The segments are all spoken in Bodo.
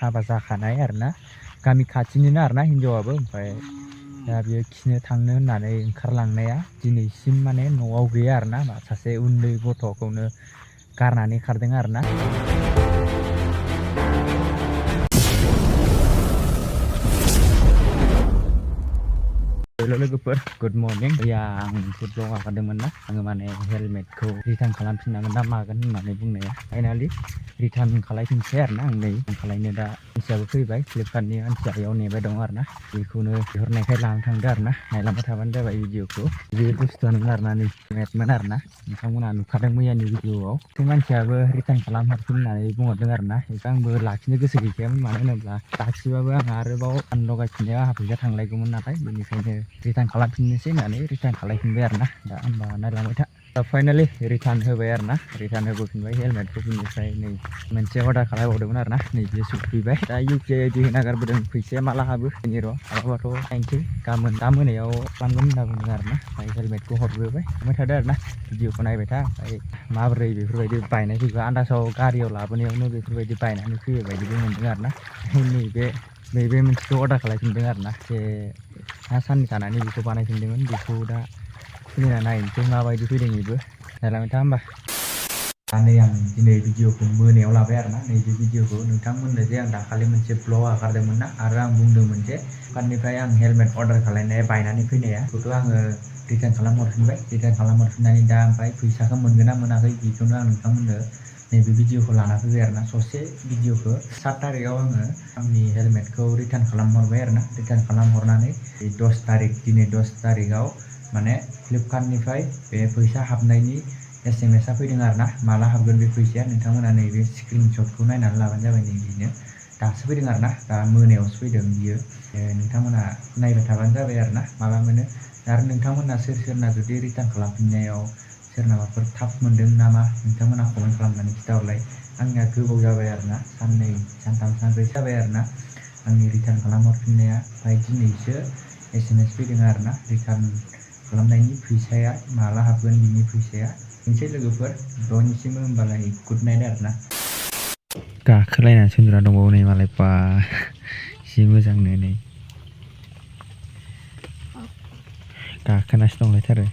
हाबा जाखानाय आरोना गामि खाथिनिनो आरोना हिनजावाबो ओमफ्राय दा बियो खिनो थांनो होननानै ओंखारलांनाया दिनैसिम माने न'आव गैया आरोना सासे उन्दै गथ'खौनो गारनानै खारदों आरोना। हेल' लोगोफोर गुड मर्निं। आं मोनसे ब्लग आगारदोंमोन ना आङो माने हेलमेटखौ रिटार्न खालामफिननांगोन ना मागोन होननानै बुंनाया फाइनालि रिटार्न खालामफिनसै आरोना आं नै खालामनो दा मानसियाबो फैबाय फ्लिपकार्टनि मानसिया बेयाव नेबाय दं आरोना बेखौनो बिहरनायखाय लानानै थांदो आरोना नायलांबाय थाबानो जाबाय भिडिअखौ। बे बुस्थुआनोमोन आरोना नै हेलमेटमोन आरोना नोंथांमोनहा नुखादों मैयानि भिडिअआव। बे मानसियाबो रिटार्न खालामहरफिन होननानै बुंहरदों आरोना बेखौ आंबो लाखिनो गोसो गैखायामोन मानो होनोब्ला लाखिबाबो आंहा आरोबाव फान लगायफिननायाव आंहा फैसा थांलायगौमोन नालाय बेनिखायनो रिटार्न खालामफिननोसै होननानै रिटार्न खालामफिनबाय आरोना। दा होमबा नायलांबाय था। दा फाइनालि रिटार्न होबाय आरोना रिटार्न होबोफिनबाय हेलमेटखौ। बिनिफ्राय नै मोनसे अर्डार खालामबावदोंमोन आरोना नै बियो सफैबाय। दा UPI ID होना गारबोदों फैसाया माला हाबो बेनि र' हाबाबाथ' नायनोसै गाबोन दा मोनायाव खालामगोन होनना बुंदों आरोना। ओमफ्राय हेलमेटखौ हरग्रोबाय थांबाय थादो आरोना भिडिअखौ नायबाय था। ओमफ्राय माबोरै बेफोरबायदि बायनायफोरखौ आन्दासाव गारियाव लाबोनायावनो बेफोरबायदि बायनानै फैयो बायदिबो मोनदों आरोना। नैबे मोनसेखौ अर्डार खालामफिनदों आरोना बे साननै थानानै बेखौ बानायफिनदोंमोन बेखौ दा खुलिना नायनोसै माबायदि फैदों बेबो नायलांबाय था होमबा। नै आं दिनै भिडिअखौ मोनायाव लाबाय आरोना नैबे भिडिअखौ नोंथांमोननो जे आं दाखालि मोनसे ब्लग आगारदोंमोन ना आरो आं बुंदोंमोन जे फ्लिपकार्टनिफ्राय आं हेलमेट अर्डार खालामनाया बायनानै फैनाया बेखौथ' आङो रिटार्न खालामहरफिनबाय। रिटार्न खालामहरफिननानै दा ओमफ्राय फैसाखौ मोनगोन ना मोनाखै बेखौनो आं नोंथांमोननो नैबे भिडिअखौ लाना फैबाय आरोना। ससे भिडिअखौ 7 तारिखआव आङो आंनि हेलमेटखौ रिटार्न खालामहरबाय आरोना। रिटार्न खालामहरनानै 10 तारिख दिनै 10 तारिखआव माने फ्लिपकार्टनिफ्राय बे फैसा हाबनायनि SMS आ फैदों आरोना। माला हाबगोन बे फैसाया नोंथांमोना नैबे स्क्रिनशटखौ नायनानै लाबानो जाबाय। नैबेनो दासो फैदों आरोना दा मोनायावसो फैदों बियो। नोंथांमोना नायबाय थाबानो जाबाय आरोना माला मोनो। आरो नोंथांमोना सोरना जुदि रिटार्न खालामफिननायाव सोरनाबाफोर थाब मोनदों नामा नोंथांमोना कमेन्ट खालामनानै खिथाहरलाय। आंनिया गोबाव जाबाय आरोना 2 3 सानब्रैसो जाबाय आरोना आंनि रिटार्न खालामहरफिननाया। ओमफ्राय दिनैसो SMS फैदों आरोना रिटार्न खालामनायनि फैसाया माला हाबगोन बिनि फैसाया। मोनसे लोगोफोर बयनिसिमबो होमबालाय गुड नाइट आरोना। गाखोलायनानै उन्दुना दंबावो नै मालाय बा जि मोजांनो नै गाखोनासो दंलायथारो।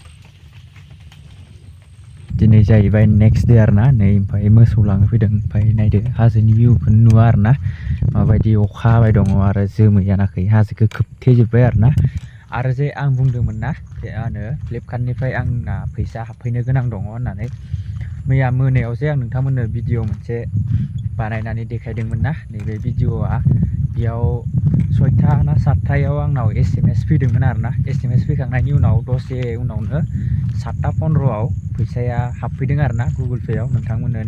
दिनै जाहैबाय नेक्स्ट दे आरोना नै ओमफ्राय मोसौ लांनो फैदों। ओमफ्राय नायदो हाजोनि भिउखौनो नुवा आरोना माबायदि अखा हाबाय दङ आरो जोमै जानाखै हाजोखौ खोबथेजोब्बाय आरोना। आरो जे आं बुंदोंमोन ना मा होनो फ्लिपकार्टनिफ्राय आंना फैसा हाबफैनो गोनां दङ होननानै मैया मोनायाव जे आं नोंथांमोननो भिडिअ मोनसे बानायनानै देखायदोंमोन ना नैबे भिडिअआ बेयाव 6था ना 7थायाव आंनाव SMS फैदोंमोन आरोना। SMS फैखांनायनि उनाव दसे उनावनो 7:15आव फैसाया हाबफैदों आरोना गुगोल पेआव। नोंथांमोननो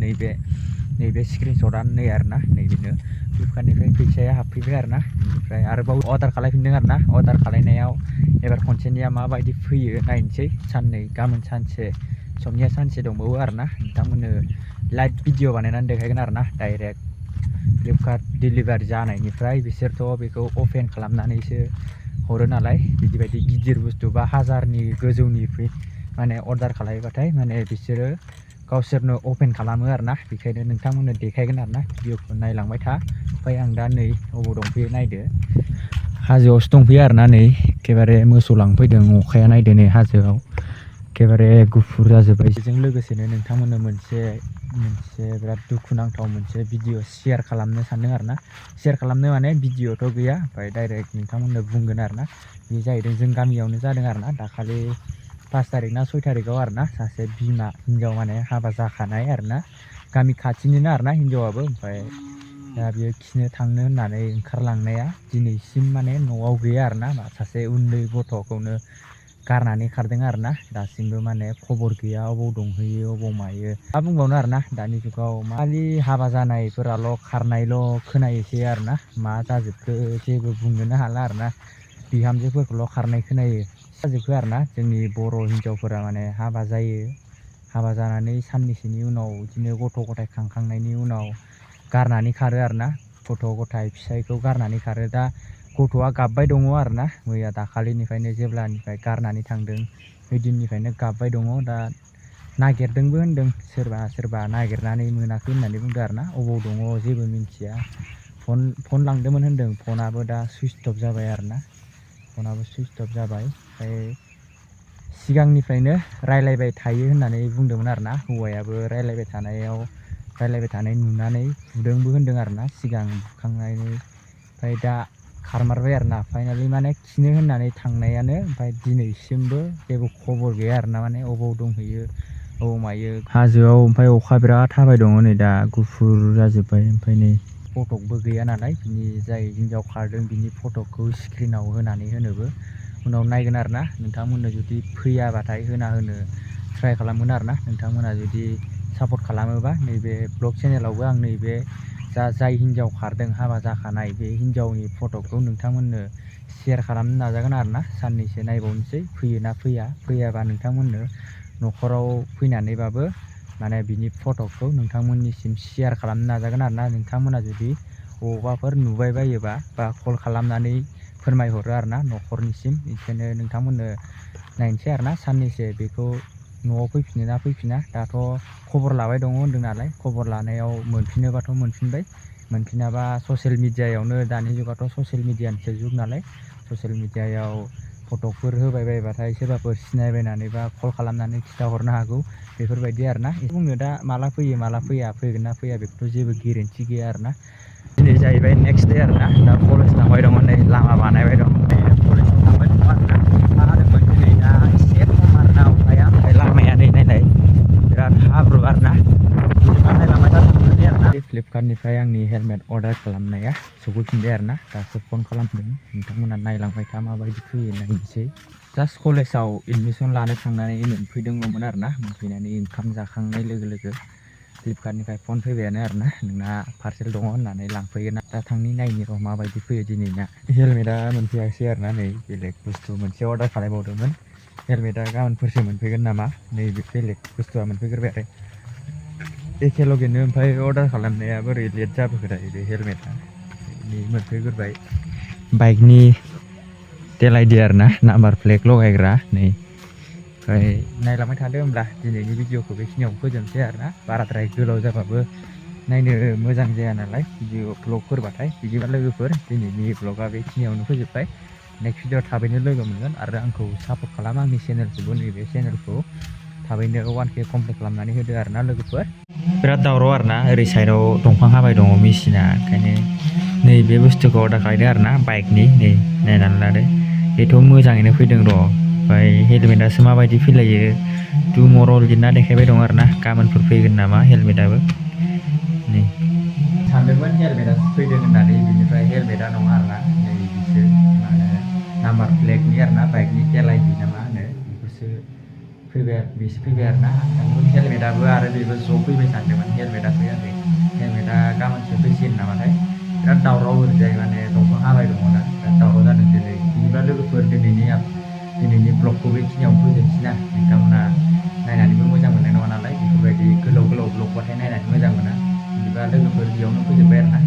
नैबे स्क्रिनशटआनो नै आरोना नैबेनो फ्लिपकार्टनिफ्राय फैसाया हाबफैबाय आरोना। बेनिफ्राय आरोबाव अर्डार खालामफिनदों आरोना। अर्डार खालामनायाव एबार खनसेनिया माबायदि फैयो नायनोसै। गाबोन सानसे समनिया सानसे दंबावो आरोना। नोंथांमोननो लाइभ भिडिअ बानायनानै देखायगोन आरोना डाइरेक्ट फ्लिपकार्ट डिलिभारि जानायनिफ्राय। बिसोरथ' बेखौ अपेन खालामनानैसो हरो नालाय बिदि गिदिर बुस्थु बा 1000नि गोजौनि माने अर्डार खालामबाथाय माने बिसोरो गावसोरनो अपेन खालामो आरोना। बेखायनो नोंथांमोननो देखायगोन आरोना भिडिअखौ नायलांबाय था। ओमफ्राय आं दा नै अबाव दंफैयो नायदो हाजोआवसो दंफैयो आरोना। नै एखेबारे मोसौ लांफैदों अखाया नायदो नै हाजोआव एखेबारे गुफुर जाजोब्बाय। बेजों लोगोसेनो नोंथांमोननो मोनसे बिराद दुखुनांथाव मोनसे भिडिअ शेयार खालामनो सानदों आरोना। शेयार खालामनो माने भिडिअथ' गैया ओमफ्राय डाइरेक्ट नोंथांमोननो बुंगोन आरोना। बे जाहैदों जों गामियावनो जादों आरोना दाखालि 5 तारिख ना 6 तारिखआव आरोना। सासे बिमा हिनजाव माने हाबा जाखानाय आरोना गामि खाथिनिनो आरोना हिनजावाबो। ओमफ्राय दा बियो खिनो थांनो होननानै ओंखारलांनाया दिनैसिम माने न'आव गैया आरोना। सासे उन्दै गथ'खौनो गारनानै खारदों आरोना। दासिमबो माने खबर गैया अबाव दंहैयो अबाव मायो मा बुंबावनो आरोना। दानि जुगाव खालि हाबा जानायफोराल' खारनायल' खोनायोसै आरोना। मा जाजोबखो जेबो बुंनोनो हाला आरोना। बिहामजोफोरखौल' खारनाय खोनायो जाजोबखो आरोना। जोंनि बर' हिनजावफोरा माने हाबा जायो, हाबा जानानै साननैसोनि उनाव बिदिनो गथ' गथाय खांखांनायनि उनाव गारनानै खारो आरोना। गथ' गथाय फिसायखौ गारनानै खारो। दा गथ'आ गाबबाय दङ आरोना। मैया दाखालिनिफ्रायनो जेब्लानिफ्राय गारनानै थांदों बे दिननिफ्रायनो गाबबाय दङ। दा नागिरदोंबो होनदों सोरबा नागिरनानै मोनाखै होननानै बुंदों आरोना। अबाव दङ जेबो मिन्थिया फन लांदोंमोन होनदों फनाबो दा सुइच अफ जाबाय आरोना फनाबो सुइच अफ जाबाय ओमफ्राय सिगांनिफ्रायनो रायलायबाय थायो होननानै बुंदोंमोन आरोना हौवायाबो रायलायबाय थानाय नुनानै बुदोंबो होनदों आरोना सिगां बुखांनायनि ओमफ्राय दा खारमारबाय आरोना फाइनालि माने खिनो होननानै थांनायानो ओमफ्राय दिनैसिमबो जेबो खबर गैया आरोना माने अबाव दंहैयो अबाव मायो हाजोआव ओमफ्राय अखा बिराद हाबाय दङ नै दा गुफुर जाजोब्बाय ओमफ्राय नै फटकबो गैया नालाय बिनि जाय हिन्जाव खारदों बिनि फटकखौ स्क्रिनाव होनानै होनोबो उनाव नायगोन आरोना नोंथांमोननो जुदि फैयाबाथाय होनो ट्राइ खालामगोन आरोना नोंथांमोना जुदि सापर्ट खालामोबा नैबे ब्लग चेनेलावबो आं नैबे जाय हिन्जाव खारदों हाबा जाखानाय बे हिन्जावनि फटकखौ नोंथांमोननो शेयार खालामनो नाजागोन आरोना साननैसो नायबावनोसै फैयोना फैयाबा नोंथांमोननो न'खराव फैनानैबाबो माने बिनि फटकखौ नोंथांमोननिसिम शेयार खालामनो नाजागोन आरोना नोंथांमोना जुदि बबावबाफोर नुबाय बायोबा बा कल खालामनानै फोरमायहरो आरोना न'खरनिसिम बिदिनो नोंथांमोननो नायनोसै आरोना साननैसो बेखौ न'आव फैफिनो ना फैफिना दाथ' खबर लाबाय दङ होनदों नालाय खबर लानायाव मोनफिनोबाथ' मोनफिनबाय मोनफिनाबा ससियेल मिडियायावनो दानि जुगाथ' ससियेल मिडियानिसो जुग नालाय ससियेल मिडियायाव फटकफोर होबाय बायबाथाय सोरबाफोर सिनायबायनानै बा कल खालामनानै खिथाहरनो हागौ बेफोरबायदि आरोना बुंनो दा माला फैयो माला फैया फैगोन ना फैया बेखौथ' जेबो गेरेन्थि गैया आरोना दिनै जाहैबाय नेक्स्ट दे आरोना दा कलेज थांबाय दङ नै लामा बानायबाय दं कलेजाव थांबाय दङ आरोना अखा हादोंमोन दिनै दा एसे खम आरोना अखाया ओमफ्राय लामाया नै नायलाय बिराद हाब्रु आरोना बिदिबा नायलांबाय दा थांनोसै आरोना फ्लिपकार्टनिफ्राय आंनि हेलमेट अर्डार खालामनाया सफैफिनबाय आरोना दासो फन खालामदों नोंथांमोना नायलांबाय था माबायदि फैयो नायनोसै जास्ट कलेजाव एडमिसन लानो थांनानै मोनफैदोंल'मोन आरोना मोनफैनानै ओंखाम जाखांनाय लोगो लोगो फ्लिपकार्टनिफ्राय फन फैबायानो आरोना नोंना पार्सेल दङ होननानै लांफैगोन दा थांनि नायनि र' माबायदि फैयो दिनैना हेलमेटआ मोनफैयासै आरोना नै बेलेग बुस्थु मोनसे अर्डार खालामबावदोंमोन हेलमेटआ गाबोनफोरसो मोनफैगोन नामा नै बेलेग बुस्थुआ मोनफैग्रोबाय आरो एखेलगेनो ओमफ्राय अर्डार खालामनाया बोरै लेट जाबोखोथाय बे हेलमेटआ नै मोनफैग्रोबाय बाइकनि टेल आइडि आरोना नाम्बार फ्लेग लगायग्रा नै ओमफ्राय नायलांबाय थादो होमब्ला दिनैनि भिडिअखौ बेखिनियावनो फोजोबनोसै आरोना बाराद्राय गोलाव जाबाबो नायनो मोजां जाया नालाय भिडिअ ब्लगफोरबाथाय बिदिबा लोगोफोर दिनैनि ब्लगा बेखिनियावनो फोजोबबाय नेक्स्ट भिडिअ थाबैनो लोगो मोनगोन आरो आंखौ सापर्ट खालाम आंनि चेनेलखौबो नैबे चेनेलखौ थाबैनो 1K कमप्लिट खालामनानै होदो आरोना लोगोफोर बिराद दावराव आरोना ओरै साइडआव दंफां हाबाय दङ मेसिना ओंखायनो नैबे बुस्थुखौ अर्डार खालामदों आरोना बाइकनि नै नायनानै लादो बेथ' मोजाङैनो फैदों र' ओमफ्राय हेलमेटासो माबायदि फैलायो टुमरल लिरना देखायबाय दं आरोना गाबोनफोर फैगोन नामा हेलमेटाबो नै सानदोंमोन हेलमेटासो फैदों होननानै बिनिफ्राय हेलमेटा नङा आरोना नै बिसो मा होनो नाम्बार फ्लेगनि आरोना बाइकनि टेल आइडि ना मा होनो बेखौसो फैबाय आरोना सानदोंमोन हेलमेटाबो आरो बेबो ज' फैबाय सानदोंमोन हेलमेटा फैयाखै हेलमेटा गाबोनसो फैसिगोन नामाथाय बिराद दावराव ओरैजाय माने दंफां हाबाय दङ ना बिराद दावराव जादों दिनै बिदिब्ला लोगोफोर दिनैनि ब्लगखौ बेखिनियावनो फोजोबनोसै ना नोंथांमोना नायनानैबो मोजां मोननाय नङा नालाय बेफोरबायदि गोलाव ब्लगबाथाय नायनानै मोजां मोना बिदिबा लोगोफोर बेयावनो फोजोबबाय आरोना